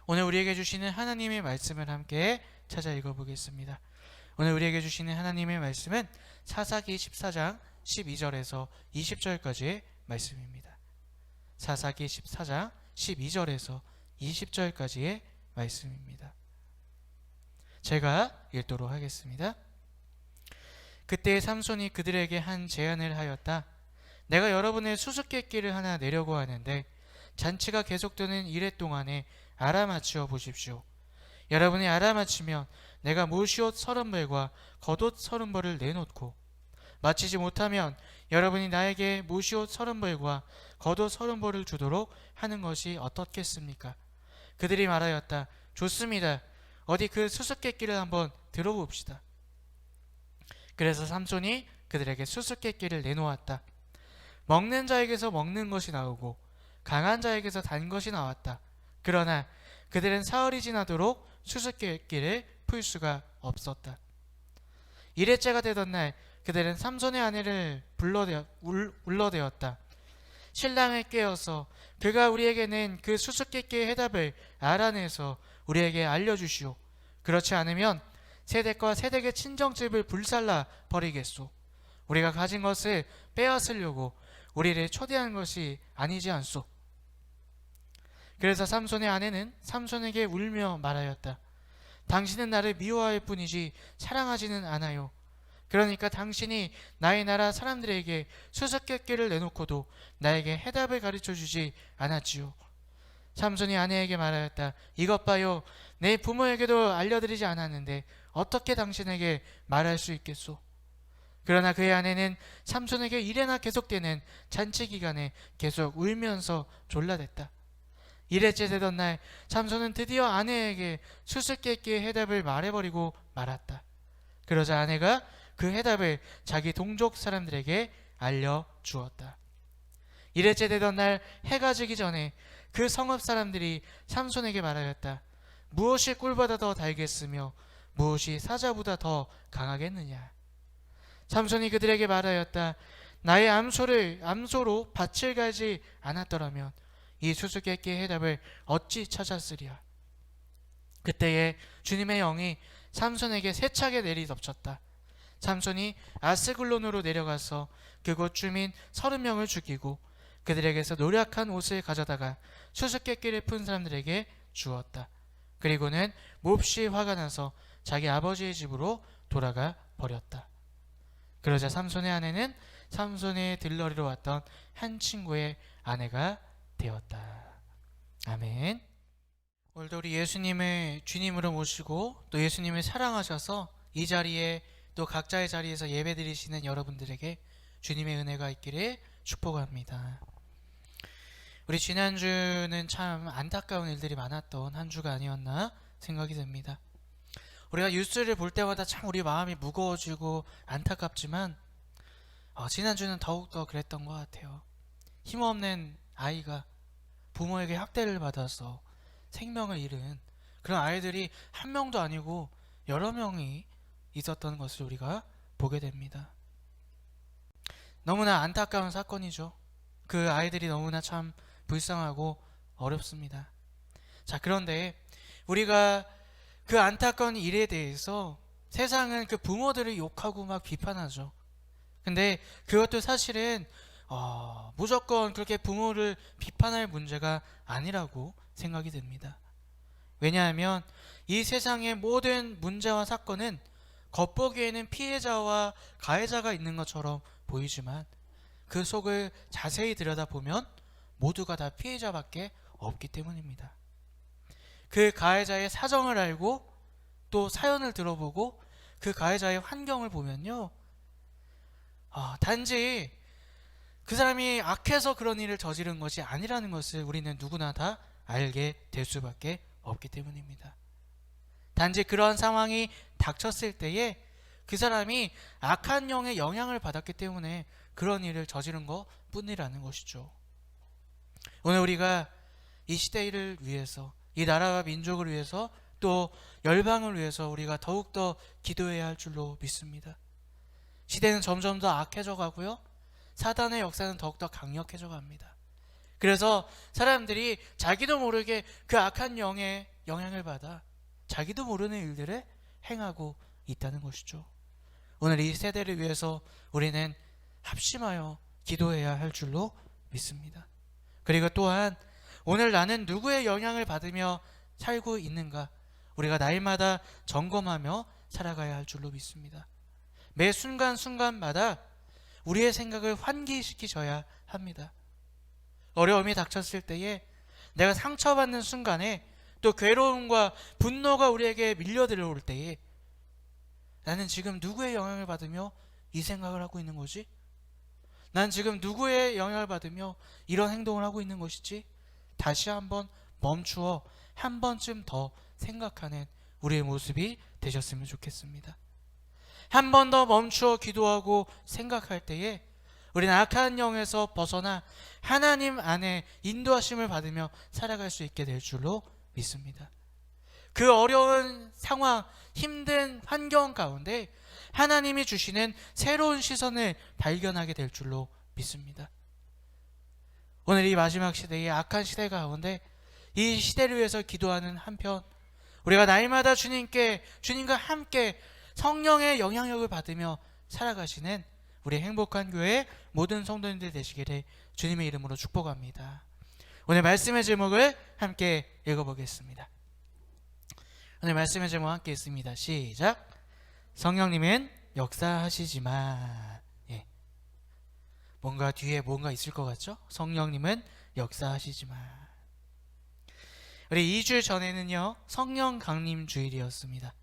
오늘 우리에게 주시는 하나님의 말씀을 함께 찾아 읽어보겠습니다. 오늘 우리에게 주시는 하나님의 말씀은 사사기 14장 12절에서 20절까지의 말씀입니다. 사사기 14장 12절에서 20절까지의 말씀입니다. 제가 읽도록 하겠습니다. 그때 삼손이 그들에게 한 제안을 하였다. 내가 여러분의 수수께끼를 하나 내려고 하는데 잔치가 계속되는 이래 동안에 알아맞혀 보십시오. 여러분이 알아맞히면 내가 모시옷 30벌과 겉옷 30벌을 내놓고, 마치지 못하면 여러분이 나에게 모시옷 30벌과 겉옷 30벌을 주도록 하는 것이 어떻겠습니까? 그들이 말하였다. 좋습니다. 어디 그 수수께끼를 한번 들어봅시다. 그래서 삼손이 그들에게 수수께끼를 내놓았다. 먹는 자에게서 먹는 것이 나오고 강한 자에게서 단 것이 나왔다. 그러나 그들은 사흘이 지나도록 수수께끼를 풀 수가 없었다. 이레째가 되던 날 그들은 삼손의 아내를 불러대었다. 신랑을 깨워서 그가 우리에게 낸 그 수수께끼의 해답을 알아내서 우리에게 알려주시오. 그렇지 않으면 세댁과 세댁의 친정집을 불살라 버리겠소. 우리가 가진 것을 빼앗으려고 우리를 초대한 것이 아니지 않소. 그래서 삼손의 아내는 삼손에게 울며 말하였다. 당신은 나를 미워할 뿐이지 사랑하지는 않아요. 그러니까 당신이 나의 나라 사람들에게 수수께끼를 내놓고도 나에게 해답을 가르쳐주지 않았지요. 삼손이 아내에게 말하였다. 이것 봐요. 내 부모에게도 알려드리지 않았는데 어떻게 당신에게 말할 수 있겠소? 그러나 그의 아내는 삼손에게 이래나 계속되는 잔치 기간에 계속 울면서 졸라댔다. 이래째 되던 날 삼손은 드디어 아내에게 수수께끼의 해답을 말해버리고 말았다. 그러자 아내가 그 해답을 자기 동족 사람들에게 알려주었다. 이래째 되던 날 해가 지기 전에 그 성읍 사람들이 삼손에게 말하였다. 무엇이 꿀보다 더 달겠으며 무엇이 사자보다 더 강하겠느냐. 삼손이 그들에게 말하였다. 나의 암소로 밭을 갈지 않았더라면 이 수수께끼의 해답을 어찌 찾았으랴. 그때에 주님의 영이 삼손에게 세차게 내리덮쳤다. 삼손이 아스글론으로 내려가서 그곳 주민 30명을 죽이고 그들에게서 노략한 옷을 가져다가 수수께끼를 푼 사람들에게 주었다. 그리고는 몹시 화가 나서 자기 아버지의 집으로 돌아가 버렸다. 그러자 삼손의 아내는 삼손의 들러리로 왔던 한 친구의 아내가 되었다. 아멘. 오늘도 우리 예수님을 주님으로 모시고 또 예수님을 사랑하셔서 이 자리에 또 각자의 자리에서 예배드리시는 여러분들에게 주님의 은혜가 있기를 축복합니다. 우리 지난주는 참 안타까운 일들이 많았던 한 주가 아니었나 생각이 듭니다. 우리가 뉴스를 볼 때마다 참 우리 마음이 무거워지고 안타깝지만 지난주는 더욱더 그랬던 것 같아요. 힘없는 아이가 부모에게 학대를 받아서 생명을 잃은 그런 아이들이 한 명도 아니고 여러 명이 있었던 것을 우리가 보게 됩니다. 너무나 안타까운 사건이죠. 그 아이들이 너무나 참 불쌍하고 어렵습니다. 자, 그런데 우리가 그 안타까운 일에 대해서 세상은 그 부모들을 욕하고 막 비판하죠. 근데 그것도 사실은 무조건 그렇게 부모를 비판할 문제가 아니라고 생각이 됩니다. 왜냐하면 이 세상의 모든 문제와 사건은 겉보기에는 피해자와 가해자가 있는 것처럼 보이지만 그 속을 자세히 들여다보면 모두가 다 피해자밖에 없기 때문입니다. 그 가해자의 사정을 알고 또 사연을 들어보고 그 가해자의 환경을 보면요, 단지 그 사람이 악해서 그런 일을 저지른 것이 아니라는 것을 우리는 누구나 다 알게 될 수밖에 없기 때문입니다. 단지 그러한 상황이 닥쳤을 때에 그 사람이 악한 영의 영향을 받았기 때문에 그런 일을 저지른 것 뿐이라는 것이죠. 오늘 우리가 이 시대를 위해서, 이 나라와 민족을 위해서, 또 열방을 위해서 우리가 더욱더 기도해야 할 줄로 믿습니다. 시대는 점점 더 악해져 가고요, 사단의 역사는 더욱더 강력해져 갑니다. 그래서 사람들이 자기도 모르게 그 악한 영에 영향을 받아 자기도 모르는 일들을 행하고 있다는 것이죠. 오늘 이 세대를 위해서 우리는 합심하여 기도해야 할 줄로 믿습니다. 그리고 또한 오늘 나는 누구의 영향을 받으며 살고 있는가, 우리가 날마다 점검하며 살아가야 할 줄로 믿습니다. 매 순간순간마다 우리의 생각을 환기시키셔야 합니다. 어려움이 닥쳤을 때에, 내가 상처받는 순간에, 또 괴로움과 분노가 우리에게 밀려 들어올 때에 나는 지금 누구의 영향을 받으며 이 생각을 하고 있는 거지? 난 지금 누구의 영향을 받으며 이런 행동을 하고 있는 것이지? 다시 한번 멈추어 한 번쯤 더 생각하는 우리의 모습이 되셨으면 좋겠습니다. 한 번 더 멈추어 기도하고 생각할 때에 우리는 악한 영에서 벗어나 하나님 안에 인도하심을 받으며 살아갈 수 있게 될 줄로 믿습니다. 그 어려운 상황, 힘든 환경 가운데 하나님이 주시는 새로운 시선을 발견하게 될 줄로 믿습니다. 오늘 이 마지막 시대의 악한 시대 가운데 이 시대를 위해서 기도하는 한편, 우리가 날마다 주님과 함께 성령의 영향력을 받으며 살아가시는 우리 행복한 교회 모든 성도님들 되시기를 주님의 이름으로 축복합니다. 오늘 말씀의 제목을 함께 읽어보겠습니다. 오늘 말씀의 제목 함께 있습니다. 시작. 성령님은 역사하시지만. 뭔가 뒤에 뭔가 있을 것 같죠? 성령님은 역사하시지만. 우리 2주 전에는요, 성령 강림 주일이었습니다.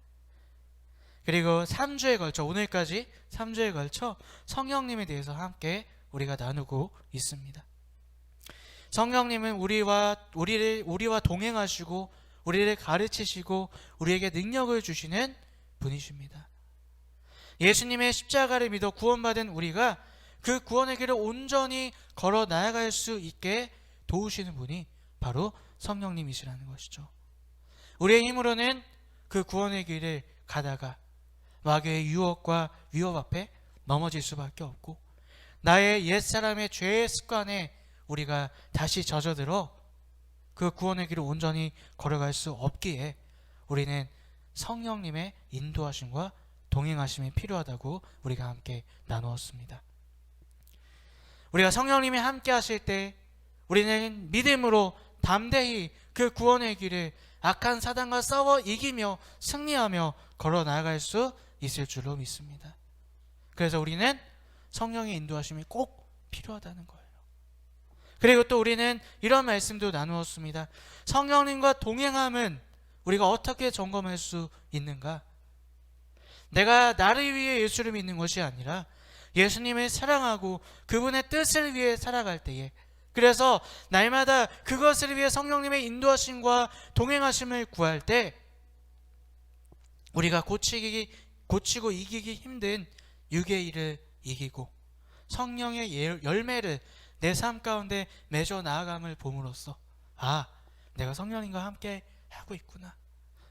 그리고 3주에 걸쳐, 오늘까지 3주에 걸쳐 성령님에 대해서 함께 우리가 나누고 있습니다. 성령님은 우리와 동행하시고 우리를 가르치시고 우리에게 능력을 주시는 분이십니다. 예수님의 십자가를 믿어 구원받은 우리가 그 구원의 길을 온전히 걸어 나아갈 수 있게 도우시는 분이 바로 성령님이시라는 것이죠. 우리의 힘으로는 그 구원의 길을 가다가 마귀의 유혹과 위협 앞에 넘어질 수밖에 없고, 나의 옛사람의 죄의 습관에 우리가 다시 젖어들어 그 구원의 길을 온전히 걸어갈 수 없기에 우리는 성령님의 인도하심과 동행하심이 필요하다고 우리가 함께 나누었습니다. 우리가 성령님이 함께 하실 때 우리는 믿음으로 담대히 그 구원의 길을 악한 사단과 싸워 이기며 승리하며 걸어 나아갈 수 있을 줄로 믿습니다. 그래서 우리는 성령의 인도하심이 꼭 필요하다는 거예요. 그리고 또 우리는 이런 말씀도 나누었습니다. 성령님과 동행함은 우리가 어떻게 점검할 수 있는가? 내가 나를 위해 예수를 믿는 것이 아니라 예수님을 사랑하고 그분의 뜻을 위해 살아갈 때에, 그래서 날마다 그것을 위해 성령님의 인도하심과 동행하심을 구할 때 우리가 고치고 이기기 힘든 육의 일을 이기고 성령의 열매를 내 삶 가운데 맺어 나아감을 봄으로써, 내가 성령님과 함께 하고 있구나,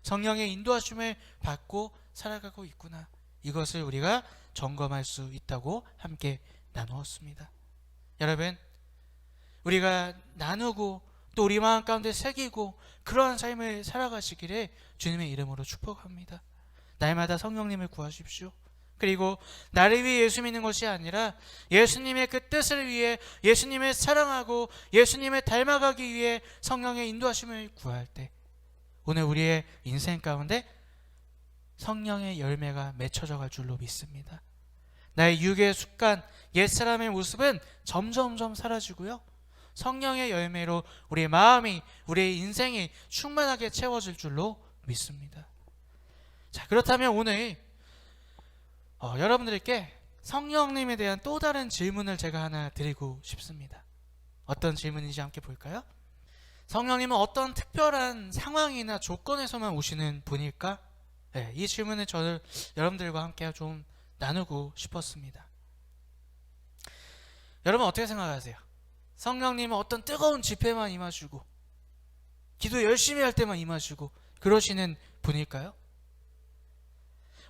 성령의 인도하심을 받고 살아가고 있구나, 이것을 우리가 점검할 수 있다고 함께 나누었습니다. 여러분, 우리가 나누고 또 우리 마음 가운데 새기고 그러한 삶을 살아가시기를 주님의 이름으로 축복합니다. 날마다 성령님을 구하십시오. 그리고 나를 위해 예수 믿는 것이 아니라 예수님의 그 뜻을 위해, 예수님을 사랑하고 예수님을 닮아가기 위해 성령의 인도하심을 구할 때 오늘 우리의 인생 가운데 성령의 열매가 맺혀져 갈 줄로 믿습니다. 나의 육의 습관, 옛사람의 모습은 점점점 사라지고요, 성령의 열매로 우리의 마음이, 우리의 인생이 충만하게 채워질 줄로 믿습니다. 자, 그렇다면 오늘 여러분들께 성령님에 대한 또 다른 질문을 제가 하나 드리고 싶습니다. 어떤 질문인지 함께 볼까요? 성령님은 어떤 특별한 상황이나 조건에서만 오시는 분일까? 이 질문을 저는 여러분들과 함께 좀 나누고 싶었습니다. 여러분 어떻게 생각하세요? 성령님은 어떤 뜨거운 집회만 임하시고 기도 열심히 할 때만 임하시고 그러시는 분일까요?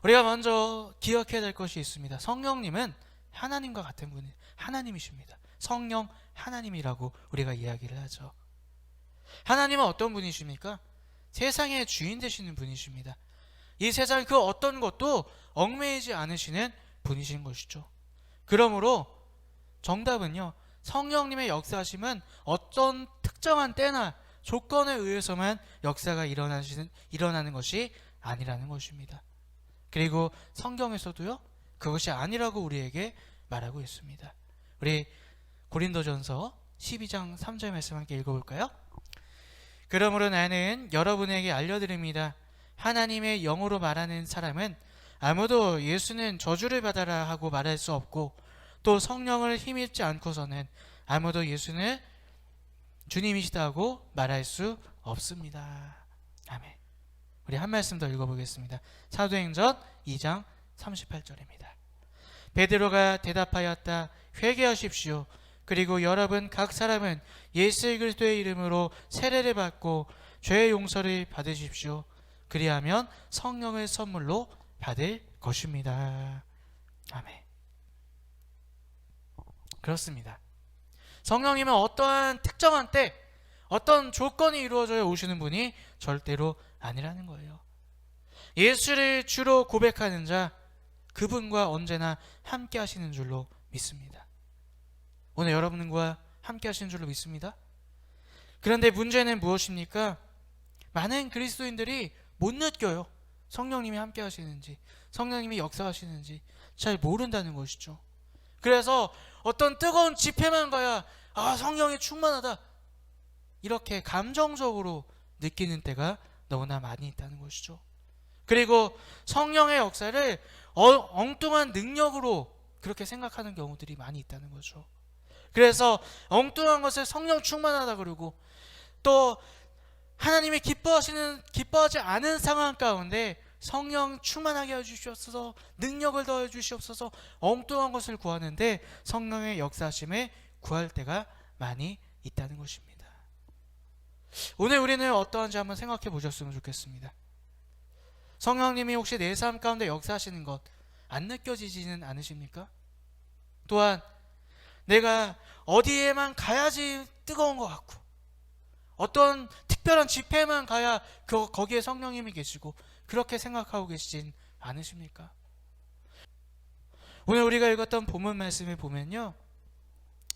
우리가 먼저 기억해야 될 것이 있습니다. 성령님은 하나님과 같은 분이 하나님이십니다. 성령 하나님이라고 우리가 이야기를 하죠. 하나님은 어떤 분이십니까? 세상의 주인 되시는 분이십니다. 이 세상 그 어떤 것도 얽매이지 않으시는 분이신 것이죠. 그러므로 정답은요, 성령님의 역사하심은 어떤 특정한 때나 조건에 의해서만 역사가 일어나는 것이 아니라는 것입니다. 그리고 성경에서도요, 그것이 아니라고 우리에게 말하고 있습니다. 우리 고린도전서 12장 3절 말씀 함께 읽어볼까요? 그러므로 나는 여러분에게 알려드립니다. 하나님의 영으로 말하는 사람은 아무도 예수는 저주를 받아라 하고 말할 수 없고, 또 성령을 힘입지 않고서는 아무도 예수는 주님이시다 하고 말할 수 없습니다. 아멘. 우리 한 말씀 더 읽어보겠습니다. 사도행전 2장 38절입니다. 베드로가 대답하였다. 회개하십시오. 그리고 여러분 각 사람은 예수 그리스도의 이름으로 세례를 받고 죄의 용서를 받으십시오. 그리하면 성령을 선물로 받을 것입니다. 아멘. 그렇습니다. 성령님은 어떠한 특정한 때, 어떤 조건이 이루어져야 오시는 분이 절대로 아니라는 거예요. 예수를 주로 고백하는 자, 그분과 언제나 함께 하시는 줄로 믿습니다. 오늘 여러분과 함께 하시는 줄로 믿습니다. 그런데 문제는 무엇입니까? 많은 그리스도인들이 못 느껴요. 성령님이 함께 하시는지, 성령님이 역사하시는지 잘 모른다는 것이죠. 그래서 어떤 뜨거운 집회만 가야 성령이 충만하다, 이렇게 감정적으로 느끼는 때가 너무나 많이 있다는 것이죠. 그리고 성령의 역사를 엉뚱한 능력으로 그렇게 생각하는 경우들이 많이 있다는 거죠. 그래서 엉뚱한 것을 성령 충만하다 그러고, 또 하나님이 기뻐하지 않은 상황 가운데 성령 충만하게 해주시옵소서, 능력을 더해 주시옵소서, 엉뚱한 것을 구하는데 성령의 역사하심에 구할 때가 많이 있다는 것입니다. 오늘 우리는 어떠한지 한번 생각해 보셨으면 좋겠습니다. 성령님이 혹시 내 삶 가운데 역사하시는 것 안 느껴지지는 않으십니까? 또한 내가 어디에만 가야지 뜨거운 것 같고, 어떤 특별한 집회만 가야 거기에 성령님이 계시고, 그렇게 생각하고 계시진 않으십니까? 오늘 우리가 읽었던 본문 말씀을 보면요,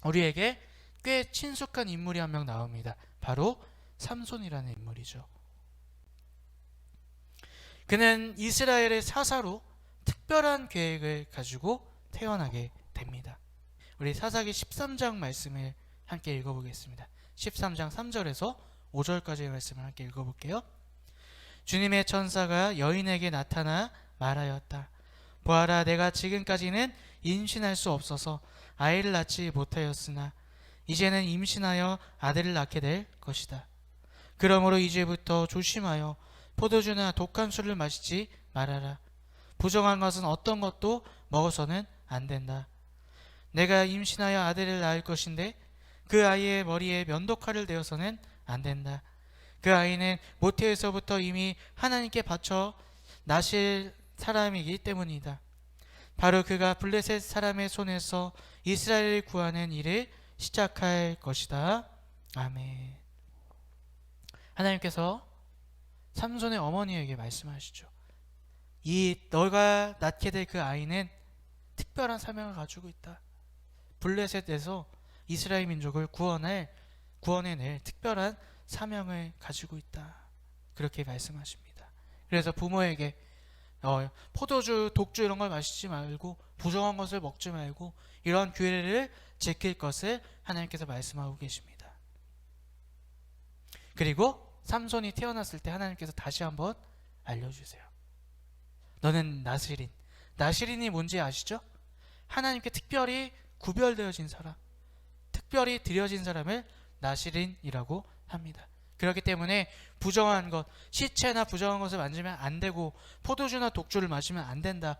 우리에게 꽤 친숙한 인물이 한 명 나옵니다. 바로 삼손이라는 인물이죠. 그는 이스라엘의 사사로 특별한 계획을 가지고 태어나게 됩니다. 우리 사사기 13장 말씀을 함께 읽어보겠습니다. 13장 3절에서 5절까지의 말씀을 함께 읽어볼게요. 주님의 천사가 여인에게 나타나 말하였다. 보아라, 내가 지금까지는 임신할 수 없어서 아이를 낳지 못하였으나 이제는 임신하여 아들을 낳게 될 것이다. 그러므로 이제부터 조심하여 포도주나 독한 술을 마시지 말아라. 부정한 것은 어떤 것도 먹어서는 안 된다. 내가 임신하여 아들을 낳을 것인데 그 아이의 머리에 면도칼을 대어서는 안 된다. 그 아이는 모태에서부터 이미 하나님께 바쳐 나실 사람이기 때문이다. 바로 그가 블레셋 사람의 손에서 이스라엘을 구하는 일을 시작할 것이다. 아멘. 하나님께서 삼손의 어머니에게 말씀하시죠. 너가 낳게 될 그 아이는 특별한 사명을 가지고 있다. 블레셋에서 이스라엘 민족을 구원해낼 특별한 사명을 가지고 있다. 그렇게 말씀하십니다. 그래서 부모에게 포도주, 독주 이런 걸 마시지 말고, 부정한 것을 먹지 말고, 이러한 규례를 지킬 것을 하나님께서 말씀하고 계십니다. 그리고 삼손이 태어났을 때 하나님께서 다시 한번 알려주세요. 너는 나실인. 나실인이 뭔지 아시죠? 하나님께 특별히 구별되어진 사람, 특별히 드려진 사람을 나실인이라고 합니다. 그렇기 때문에 부정한 것, 시체나 부정한 것을 만지면 안 되고, 포도주나 독주를 마시면 안 된다.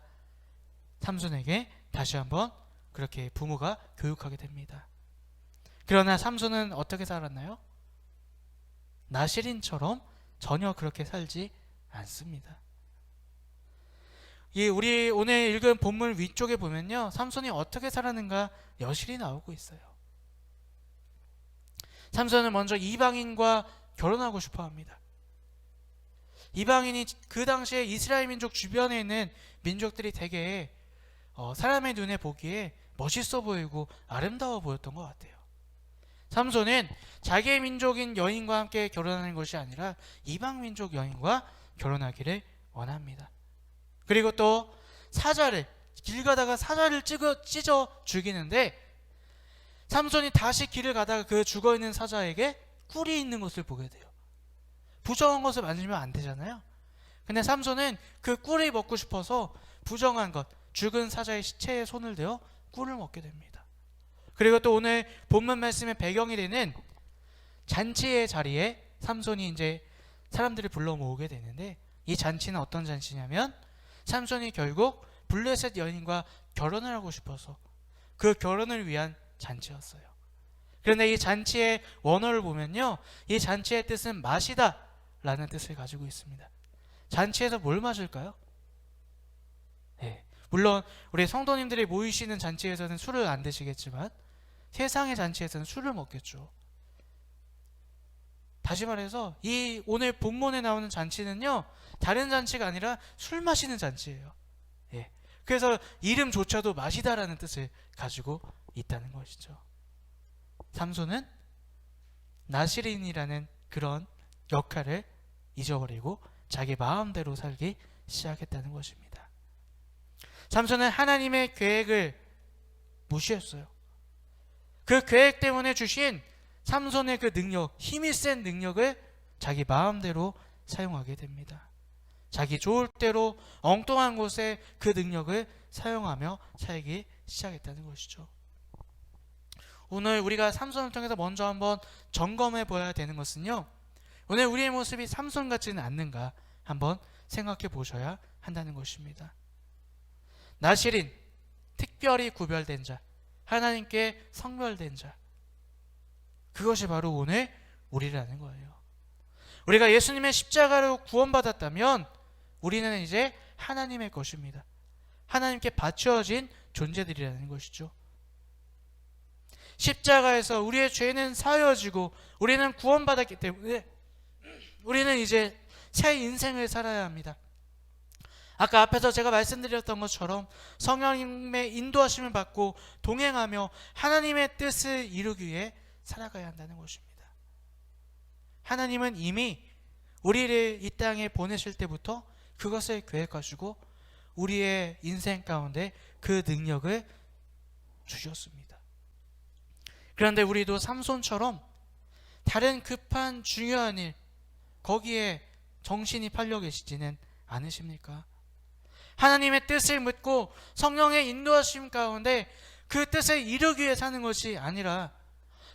삼손에게 다시 한번 그렇게 부모가 교육하게 됩니다. 그러나 삼손은 어떻게 살았나요? 나실인처럼 전혀 그렇게 살지 않습니다. 우리 오늘 읽은 본문 위쪽에 보면요, 삼손이 어떻게 살았는가 여실히 나오고 있어요. 삼손은 먼저 이방인과 결혼하고 싶어 합니다. 이방인이 그 당시에 이스라엘 민족 주변에 있는 민족들이 되게 사람의 눈에 보기에 멋있어 보이고 아름다워 보였던 것 같아요. 삼손은 자기의 민족인 여인과 함께 결혼하는 것이 아니라 이방 민족 여인과 결혼하기를 원합니다. 그리고 또 사자를, 길 가다가 사자를 찢어 죽이는데 삼손이 다시 길을 가다가 그 죽어있는 사자에게 꿀이 있는 것을 보게 돼요. 부정한 것을 만지면 안 되잖아요. 근데 삼손은 그 꿀이 먹고 싶어서 부정한 것, 죽은 사자의 시체에 손을 대어 꿀을 먹게 됩니다. 그리고 또 오늘 본문 말씀의 배경이 되는 잔치의 자리에 삼손이 이제 사람들을 불러 모으게 되는데, 이 잔치는 어떤 잔치냐면 삼손이 결국 블레셋 여인과 결혼을 하고 싶어서 그 결혼을 위한 잔치였어요. 그런데 이 잔치의 원어를 보면요, 이 잔치의 뜻은 마시다 라는 뜻을 가지고 있습니다. 잔치에서 뭘 마실까요? 네, 물론 우리 성도님들이 모이시는 잔치에서는 술을 안 드시겠지만 세상의 잔치에서는 술을 먹겠죠. 다시 말해서 이 오늘 본문에 나오는 잔치는요, 다른 잔치가 아니라 술 마시는 잔치예요. 예. 그래서 이름조차도 마시다라는 뜻을 가지고 있다는 것이죠. 삼손은 나시린이라는 그런 역할을 잊어버리고 자기 마음대로 살기 시작했다는 것입니다. 삼손은 하나님의 계획을 무시했어요. 그 계획 때문에 주신 삼손의 그 능력, 힘이 센 능력을 자기 마음대로 사용하게 됩니다. 자기 좋을 대로 엉뚱한 곳에 그 능력을 사용하며 살기 시작했다는 것이죠. 오늘 우리가 삼손을 통해서 먼저 한번 점검해 보아야 되는 것은요, 오늘 우리의 모습이 삼손 같지는 않는가 한번 생각해 보셔야 한다는 것입니다. 나시린, 특별히 구별된 자, 하나님께 성별된 자, 그것이 바로 오늘 우리라는 거예요. 우리가 예수님의 십자가로 구원받았다면 우리는 이제 하나님의 것입니다. 하나님께 바쳐진 존재들이라는 것이죠. 십자가에서 우리의 죄는 사여지고 우리는 구원받았기 때문에 우리는 이제 새 인생을 살아야 합니다. 아까 앞에서 제가 말씀드렸던 것처럼 성령님의 인도하심을 받고 동행하며 하나님의 뜻을 이루기 위해 살아가야 한다는 것입니다. 하나님은 이미 우리를 이 땅에 보내실 때부터 그것을 계획하시고 우리의 인생 가운데 그 능력을 주셨습니다. 그런데 우리도 삼손처럼 다른 급한 중요한 일, 거기에 정신이 팔려 계시지는 않으십니까? 하나님의 뜻을 묻고 성령의 인도하심 가운데 그 뜻을 이루기 위해 사는 것이 아니라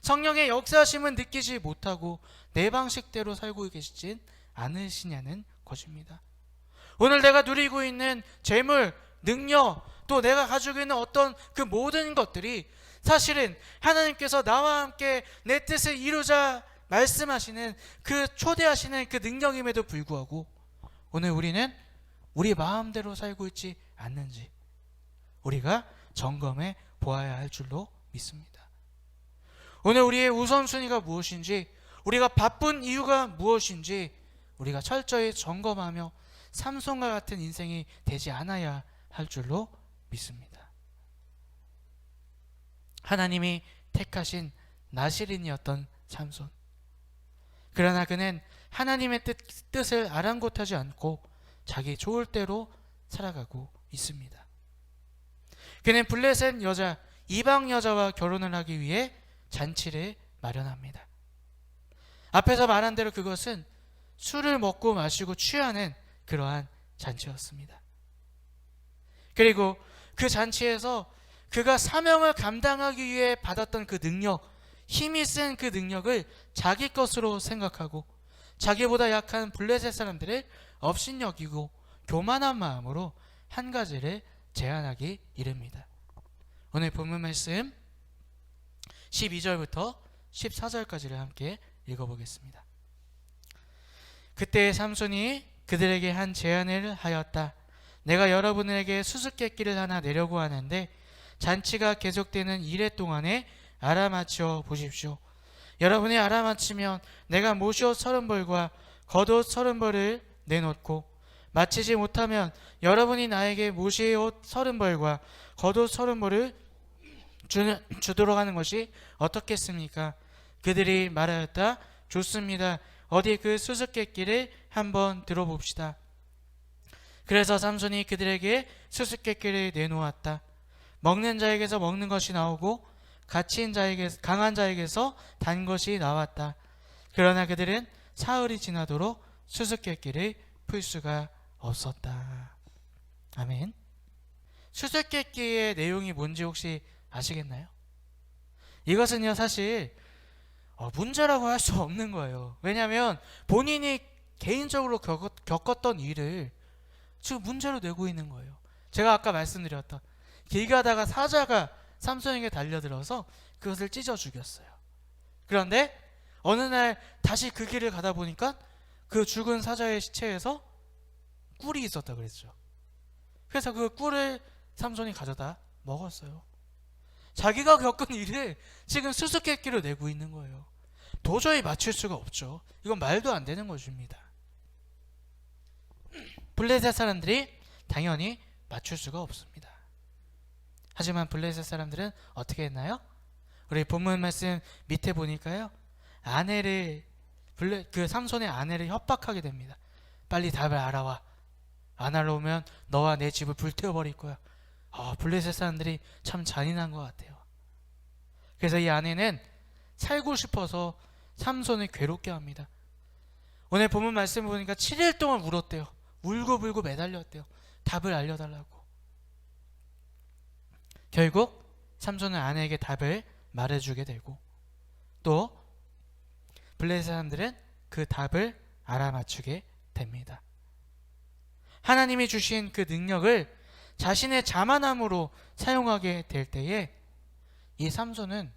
성령의 역사하심은 느끼지 못하고 내 방식대로 살고 계시진 않으시냐는 것입니다. 오늘 내가 누리고 있는 재물, 능력, 또 내가 가지고 있는 어떤 그 모든 것들이 사실은 하나님께서 나와 함께 내 뜻을 이루자 말씀하시는 그 초대하시는 그 능력임에도 불구하고 오늘 우리는 우리 마음대로 살고 있지 않는지 우리가 점검해 보아야 할 줄로 믿습니다. 오늘 우리의 우선순위가 무엇인지, 우리가 바쁜 이유가 무엇인지 우리가 철저히 점검하며 삼손과 같은 인생이 되지 않아야 할 줄로 믿습니다. 하나님이 택하신 나시린이었던 삼손, 그러나 그는 하나님의 뜻을 아랑곳하지 않고 자기 좋을 대로 살아가고 있습니다. 그는 블레셋 여자, 이방 여자와 결혼을 하기 위해 잔치를 마련합니다. 앞에서 말한 대로 그것은 술을 먹고 마시고 취하는 그러한 잔치였습니다. 그리고 그 잔치에서 그가 사명을 감당하기 위해 받았던 그 능력, 힘이 센 그 능력을 자기 것으로 생각하고 자기보다 약한 블레셋 사람들을 업신여기고 교만한 마음으로 한 가지를 제안하기 이릅니다. 오늘 본문 말씀 12절부터 14절까지를 함께 읽어보겠습니다. 그때 삼손이 그들에게 한 제안을 하였다. 내가 여러분에게 수수께끼를 하나 내려고 하는데 잔치가 계속되는 이래 동안에 알아맞혀 보십시오. 여러분이 알아맞히면 내가 모시옷 30벌과 겉옷 30벌을 내놓고 마치지 못하면 여러분이 나에게 모시의 옷 30벌과 겉옷 30벌을 주도록 하는 것이 어떻겠습니까? 그들이 말하였다. 좋습니다. 어디 그 수수께끼를 한번 들어봅시다. 그래서 삼손이 그들에게 수수께끼를 내놓았다. 먹는 자에게서 먹는 것이 나오고 갇힌 자에게, 강한 자에게서 단 것이 나왔다. 그러나 그들은 사흘이 지나도록 수수께끼를 풀 수가 없었다. 아멘. 수수께끼의 내용이 뭔지 혹시 아시겠나요? 이것은요 사실 문제라고 할 수 없는 거예요. 왜냐하면 본인이 개인적으로 겪었던 일을 지금 문제로 내고 있는 거예요. 제가 아까 말씀드렸던 길 가다가 사자가 삼손에게 달려들어서 그것을 찢어 죽였어요. 그런데 어느 날 다시 그 길을 가다 보니까 그 죽은 사자의 시체에서 꿀이 있었다 그랬죠. 그래서 그 꿀을 삼손이 가져다 먹었어요. 자기가 겪은 일을 지금 수수께끼로 내고 있는 거예요. 도저히 맞출 수가 없죠. 이건 말도 안 되는 것입니다. 블레셋 사람들이 당연히 맞출 수가 없습니다. 하지만 블레셋 사람들은 어떻게 했나요? 우리 본문 말씀 밑에 보니까요, 그 삼손의 아내를 협박하게 됩니다. 빨리 답을 알아와. 안 알아오면 너와 내 집을 불태워버릴 거야. 블레셋 사람들이 참 잔인한 것 같아요. 그래서 이 아내는 살고 싶어서 삼손을 괴롭게 합니다. 오늘 본문 말씀 보니까 7일 동안 울었대요. 울고불고 매달렸대요. 답을 알려달라고. 결국 삼손은 아내에게 답을 말해주게 되고, 또 블레셋 사람들은 그 답을 알아맞추게 됩니다. 하나님이 주신 그 능력을 자신의 자만함으로 사용하게 될 때에 이 삼손은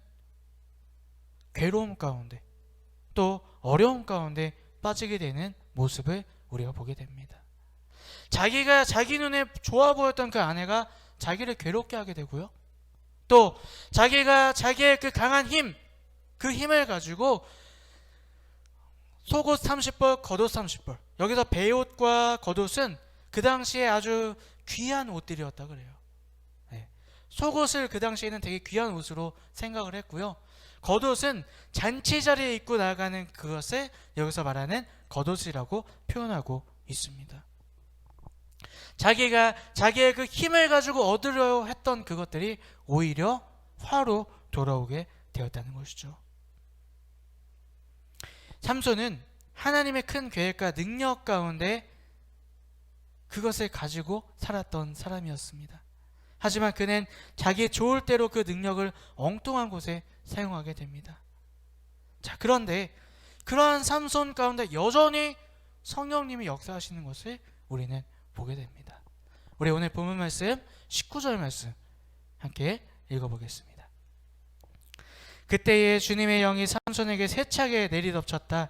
괴로움 가운데 또 어려움 가운데 빠지게 되는 모습을 우리가 보게 됩니다. 자기가 자기 눈에 좋아 보였던 그 아내가 자기를 괴롭게 하게 되고요, 또 자기가 자기의 그 강한 힘, 그 힘을 가지고 속옷 30벌, 겉옷 30벌. 여기서 베옷과 겉옷은 그 당시에 아주 귀한 옷들이었다 그래요. 속옷을 그 당시에는 되게 귀한 옷으로 생각을 했고요, 겉옷은 잔치 자리에 입고 나가는 그것을 여기서 말하는 겉옷이라고 표현하고 있습니다. 자기가 자기의 그 힘을 가지고 얻으려 했던 그것들이 오히려 화로 돌아오게 되었다는 것이죠. 삼손은 하나님의 큰 계획과 능력 가운데 그것을 가지고 살았던 사람이었습니다. 하지만 그는 자기 좋을 대로 그 능력을 엉뚱한 곳에 사용하게 됩니다. 자, 그런데 그러한 삼손 가운데 여전히 성령님이 역사하시는 것을 우리는 보게 됩니다. 우리 오늘 본문 말씀 19절 말씀 함께 읽어보겠습니다. 그때에 주님의 영이 삼손에게 세차게 내리덮쳤다.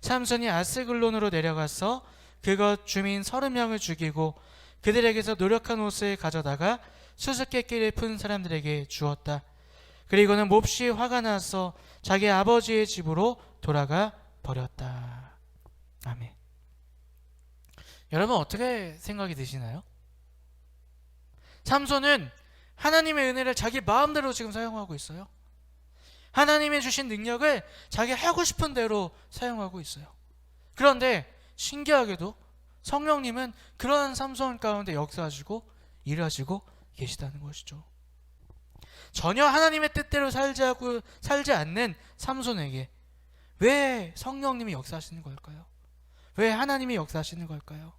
삼손이 아스글론으로 내려가서 그것 주민 30명을 죽이고 그들에게서 노력한 옷을 가져다가 수수께끼를 푼 사람들에게 주었다. 그리고는 몹시 화가 나서 자기 아버지의 집으로 돌아가 버렸다. 아멘. 여러분 어떻게 생각이 드시나요? 삼손은 하나님의 은혜를 자기 마음대로 지금 사용하고 있어요. 하나님이 주신 능력을 자기 하고 싶은 대로 사용하고 있어요. 그런데 신기하게도 성령님은 그러한 삼손 가운데 역사하시고 일하시고 계시다는 것이죠. 전혀 하나님의 뜻대로 살지 않는 삼손에게 왜 성령님이 역사하시는 걸까요? 왜 하나님이 역사하시는 걸까요?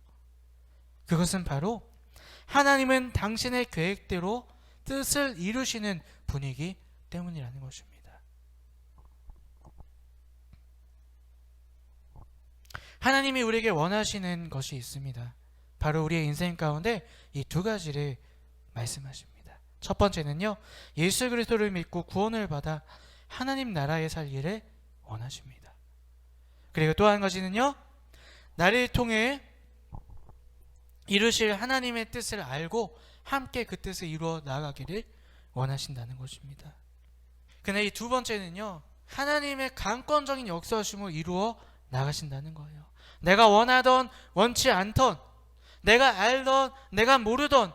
그것은 바로 하나님은 당신의 계획대로 뜻을 이루시는 분이기 때문이라는 것입니다. 하나님이 우리에게 원하시는 것이 있습니다. 바로 우리의 인생 가운데 이 두 가지를 말씀하십니다. 첫 번째는요, 예수 그리스도를 믿고 구원을 받아 하나님 나라에 살기를 원하십니다. 그리고 또 한 가지는요, 나를 통해 이루실 하나님의 뜻을 알고 함께 그 뜻을 이루어 나가기를 원하신다는 것입니다. 근데 이 두 번째는요, 하나님의 강권적인 역사하심을 이루어 나가신다는 거예요. 내가 원하던 원치 않던, 내가 알던 내가 모르던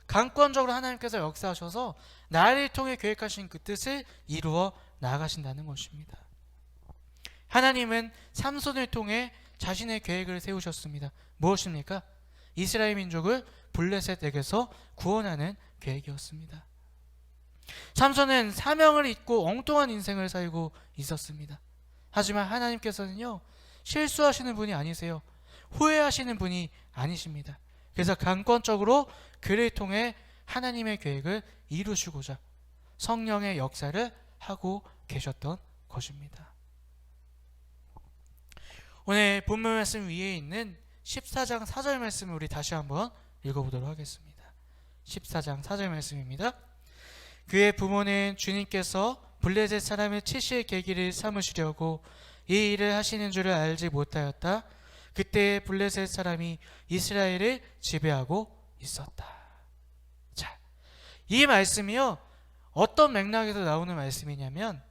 강권적으로 하나님께서 역사하셔서 나를 통해 계획하신 그 뜻을 이루어 나아가신다는 것입니다. 하나님은 삼손을 통해 자신의 계획을 세우셨습니다. 무엇입니까? 이스라엘 민족을 블레셋에게서 구원하는 계획이었습니다. 삼손은 사명을 잊고 엉뚱한 인생을 살고 있었습니다. 하지만 하나님께서는요, 실수하시는 분이 아니세요. 후회하시는 분이 아니십니다. 그래서 강권적으로 그를 통해 하나님의 계획을 이루시고자 성령의 역사를 하고 계셨던 것입니다. 오늘 본문 말씀 위에 있는 14장 4절 말씀을 우리 다시 한번 읽어보도록 하겠습니다. 14장 4절 말씀입니다. 그의 부모는 주님께서 블레셋 사람을 치실 계기를 삼으시려고 이 일을 하시는 줄을 알지 못하였다. 그때 블레셋 사람이 이스라엘을 지배하고 있었다. 자, 이 말씀이요, 어떤 맥락에서 나오는 말씀이냐면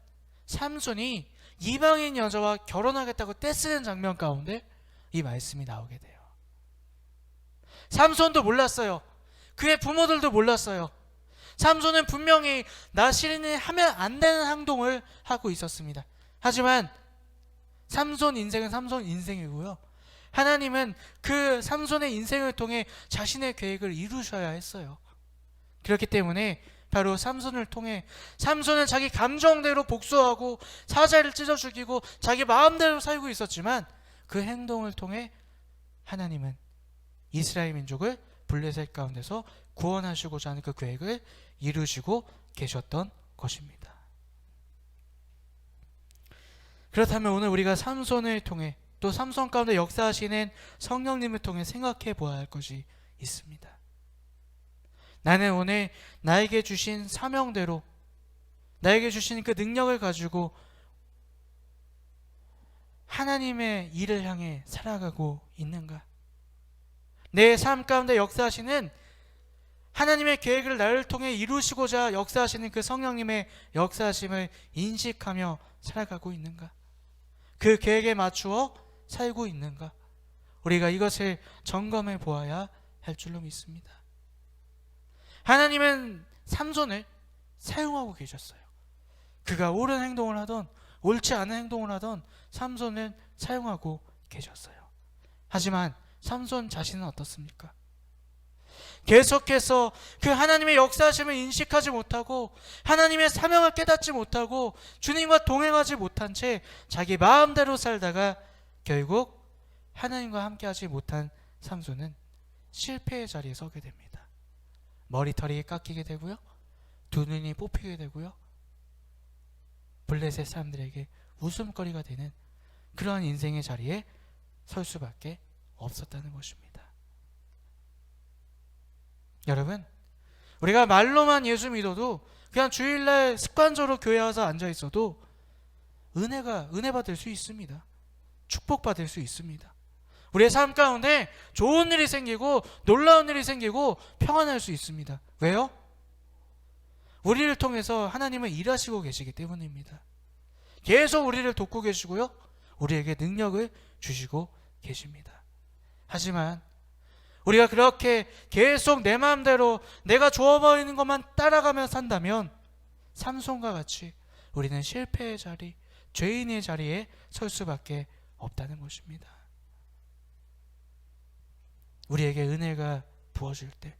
삼손이 이방인 여자와 결혼하겠다고 떼쓰는 장면 가운데 이 말씀이 나오게 돼요. 삼손도 몰랐어요. 그의 부모들도 몰랐어요. 삼손은 분명히 나시린이 하면 안 되는 행동을 하고 있었습니다. 하지만 삼손 인생은 삼손 인생이고요, 하나님은 그 삼손의 인생을 통해 자신의 계획을 이루셔야 했어요. 그렇기 때문에 바로 삼손을 통해, 삼손은 자기 감정대로 복수하고 사자를 찢어 죽이고 자기 마음대로 살고 있었지만 그 행동을 통해 하나님은 이스라엘 민족을 블레셋 가운데서 구원하시고자 하는 그 계획을 이루시고 계셨던 것입니다. 그렇다면 오늘 우리가 삼손을 통해, 또 삼손 가운데 역사하시는 성령님을 통해 생각해 보아야 할 것이 있습니다. 나는 오늘 나에게 주신 사명대로, 나에게 주신 그 능력을 가지고 하나님의 일을 향해 살아가고 있는가? 내 삶 가운데 역사하시는 하나님의 계획을 나를 통해 이루시고자 역사하시는 그 성령님의 역사하심을 인식하며 살아가고 있는가? 그 계획에 맞추어 살고 있는가? 우리가 이것을 점검해 보아야 할 줄로 믿습니다. 하나님은 삼손을 사용하고 계셨어요. 그가 옳은 행동을 하던 옳지 않은 행동을 하던 삼손을 사용하고 계셨어요. 하지만 삼손 자신은 어떻습니까? 계속해서 그 하나님의 역사하심을 인식하지 못하고 하나님의 사명을 깨닫지 못하고 주님과 동행하지 못한 채 자기 마음대로 살다가 결국 하나님과 함께하지 못한 삼손은 실패의 자리에 서게 됩니다. 머리털이 깎이게 되고요, 두 눈이 뽑히게 되고요, 블레셋 사람들에게 웃음거리가 되는 그러한 인생의 자리에 설 수밖에 없었다는 것입니다. 여러분, 우리가 말로만 예수 믿어도, 그냥 주일날 습관적으로 교회 와서 앉아 있어도 은혜 받을 수 있습니다. 축복받을 수 있습니다. 우리의 삶 가운데 좋은 일이 생기고 놀라운 일이 생기고 평안할 수 있습니다. 왜요? 우리를 통해서 하나님은 일하시고 계시기 때문입니다. 계속 우리를 돕고 계시고요, 우리에게 능력을 주시고 계십니다. 하지만 우리가 그렇게 계속 내 마음대로 내가 좋아 보이는 것만 따라가며 산다면 삼손과 같이 우리는 실패의 자리, 죄인의 자리에 설 수밖에 없다는 것입니다. 우리에게 은혜가 부어질 때,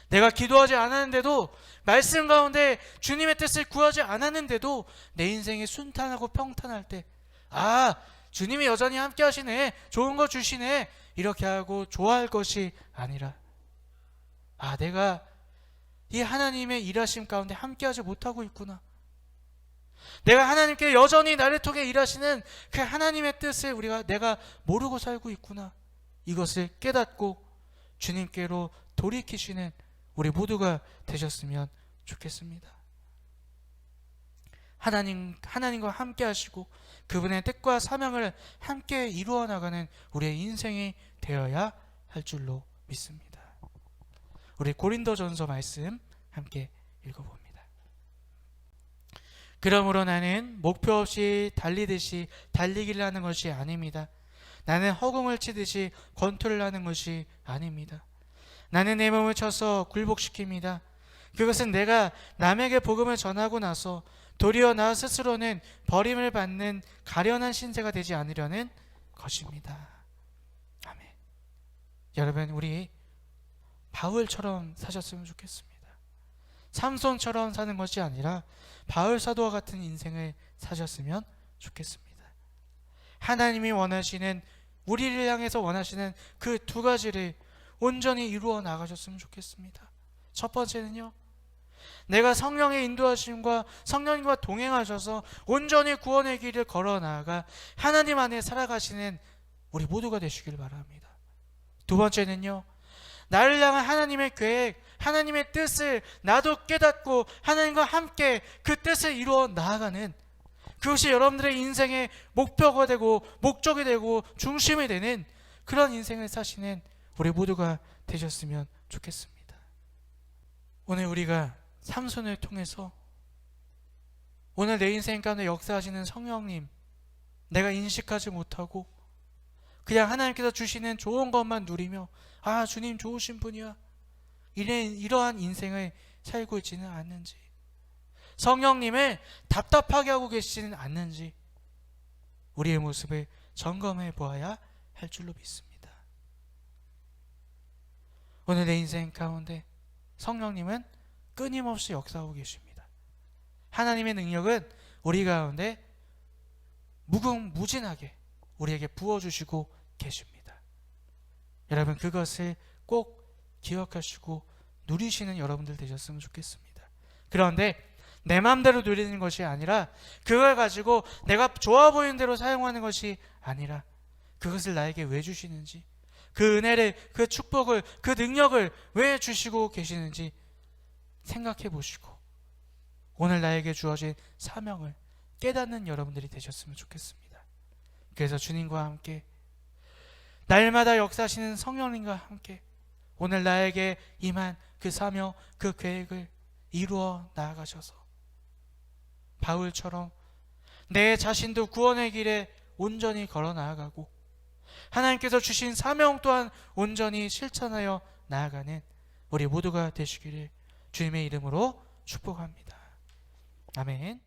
내가 기도하지 않았는데도, 말씀 가운데 주님의 뜻을 구하지 않았는데도 내 인생이 순탄하고 평탄할 때, 아, 주님이 여전히 함께 하시네, 좋은 거 주시네, 이렇게 하고 좋아할 것이 아니라, 아, 내가 이 하나님의 일하심 가운데 함께하지 못하고 있구나, 내가 하나님께 여전히 나를 통해 일하시는 그 하나님의 뜻을 내가 모르고 살고 있구나, 이것을 깨닫고 주님께로 돌이키시는 우리 모두가 되셨으면 좋겠습니다. 하나님과 함께 하시고 그분의 뜻과 사명을 함께 이루어 나가는 우리의 인생이 되어야 할 줄로 믿습니다. 우리 고린도전서 말씀 함께 읽어봅니다. 그러므로 나는 목표 없이 달리듯이 달리기를 하는 것이 아닙니다. 나는 허공을 치듯이 권투를 하는 것이 아닙니다. 나는 내 몸을 쳐서 굴복시킵니다. 그것은 내가 남에게 복음을 전하고 나서 도리어 나 스스로는 버림을 받는 가련한 신세가 되지 않으려는 것입니다. 아멘. 여러분, 우리 바울처럼 사셨으면 좋겠습니다. 삼손처럼 사는 것이 아니라 바울 사도와 같은 인생을 사셨으면 좋겠습니다. 하나님이 원하시는, 우리를 향해서 원하시는 그 두 가지를 온전히 이루어 나가셨으면 좋겠습니다. 첫 번째는요, 내가 성령의 인도하심과 성령님과 동행하셔서 온전히 구원의 길을 걸어 나아가 하나님 안에 살아가시는 우리 모두가 되시길 바랍니다. 두 번째는요, 나를 향한 하나님의 계획, 하나님의 뜻을 나도 깨닫고 하나님과 함께 그 뜻을 이루어 나아가는, 그것이 여러분들의 인생의 목표가 되고 목적이 되고 중심이 되는 그런 인생을 사시는 우리 모두가 되셨으면 좋겠습니다. 오늘 우리가 삼손을 통해서 오늘 내 인생 가운데 역사하시는 성령님, 내가 인식하지 못하고 그냥 하나님께서 주시는 좋은 것만 누리며 아, 주님 좋으신 분이야, 이러한 인생을 살고 있지는 않는지, 성령님을 답답하게 하고 계시지는 않는지 우리의 모습을 점검해 보아야 할 줄로 믿습니다. 오늘 내 인생 가운데 성령님은 끊임없이 역사하고 계십니다. 하나님의 능력은 우리 가운데 무궁무진하게 우리에게 부어주시고 계십니다. 여러분, 그것을 꼭 기억하시고 누리시는 여러분들 되셨으면 좋겠습니다. 그런데 내 마음대로 누리는 것이 아니라, 그걸 가지고 내가 좋아 보이는 대로 사용하는 것이 아니라, 그것을 나에게 왜 주시는지, 그 은혜를, 그 축복을, 그 능력을 왜 주시고 계시는지 생각해 보시고 오늘 나에게 주어진 사명을 깨닫는 여러분들이 되셨으면 좋겠습니다. 그래서 주님과 함께, 날마다 역사하시는 성령님과 함께 오늘 나에게 임한 그 사명, 그 계획을 이루어 나아가셔서 바울처럼 내 자신도 구원의 길에 온전히 걸어 나아가고 하나님께서 주신 사명 또한 온전히 실천하여 나아가는 우리 모두가 되시기를 주님의 이름으로 축복합니다. 아멘.